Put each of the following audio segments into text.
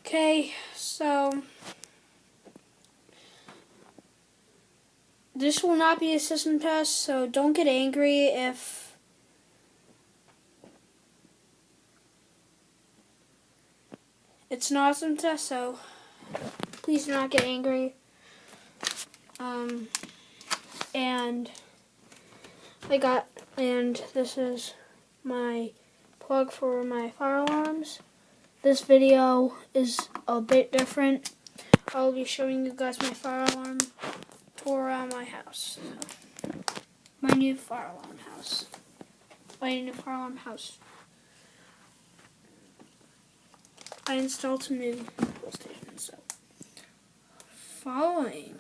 Okay, so this will not be a system test, so don't get angry if it's not a system test, so please do not get angry. And this is my plug for my fire alarms. This video is a bit different. I'll be showing you guys my fire alarm tour around my house. So, my new fire alarm house. My new fire alarm house. I installed some new control stations. So, following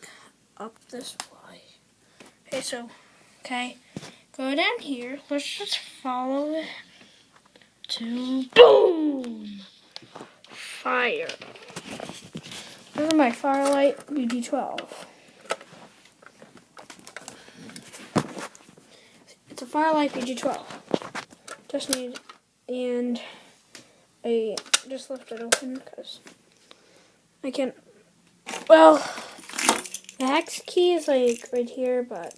up this way. Okay, go down here. Let's just follow it to boom! Fire. This is my Firelight VG12. It's a Firelight VG12. And I just left it open because I can't. Well, the hex key is like right here, but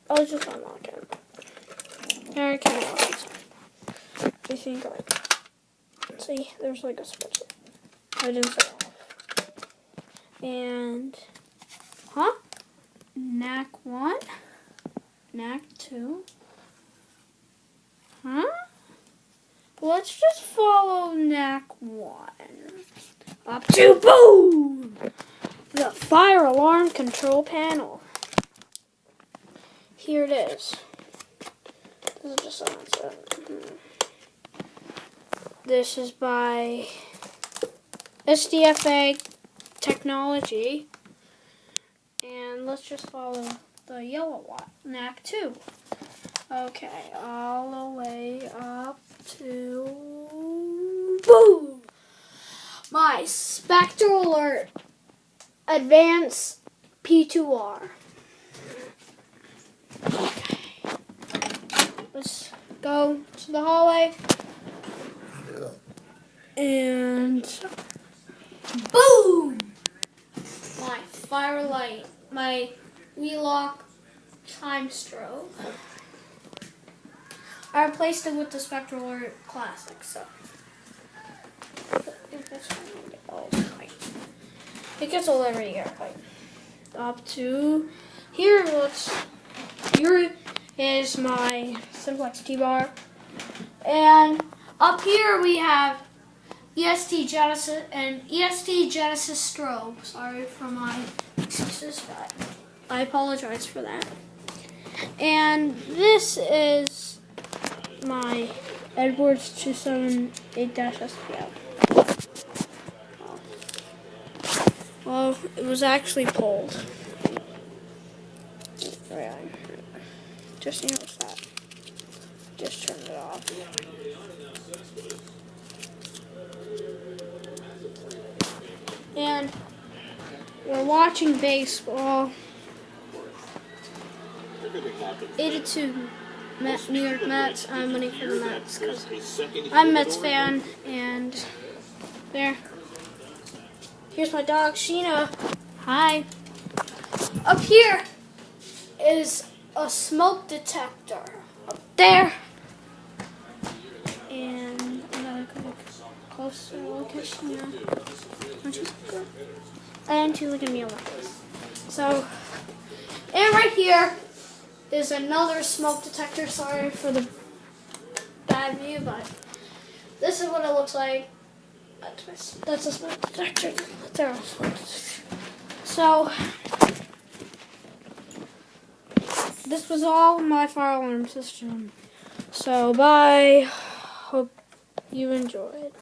I'll just unlock it. There, I can't unlock it. I think see, there's like a switch. I didn't set it off. And NAC 1, NAC 2. Let's just follow NAC 1 up to boom! The fire alarm control panel. Here it is. This is just This is by SDFA Technology. And let's just follow the yellow one, NAC 2. Okay, all the way up to boom! My Spectral Alert Advanced P2R. Okay. Let's go to the hallway. And boom! My Firelight, my Wheelock Chime Strobe. I replaced it with the Spectral Alert Classic, so it gets old every year. Up to here, here is my Simplex T-Bar, and up here we have EST Genesis and EST Genesis Strobe. Sorry for my excuses, but I apologize for that. And this is my Edwards 278-SPL. Well, it was actually pulled. Just noticed that. Just turned it off. And we're watching baseball. 82 New York Mets. I'm winning for the Mets because I'm a Mets fan. And there. Here's my dog, Sheena. Hi. Up here is a smoke detector. Up there. And another closer look at Sheena. And she look at me a lot. So, and right here is another smoke detector. Sorry for the bad view, but this is what it looks like. That's a smoke detector. There. So, this was all my fire alarm system. So, bye. Hope you enjoyed.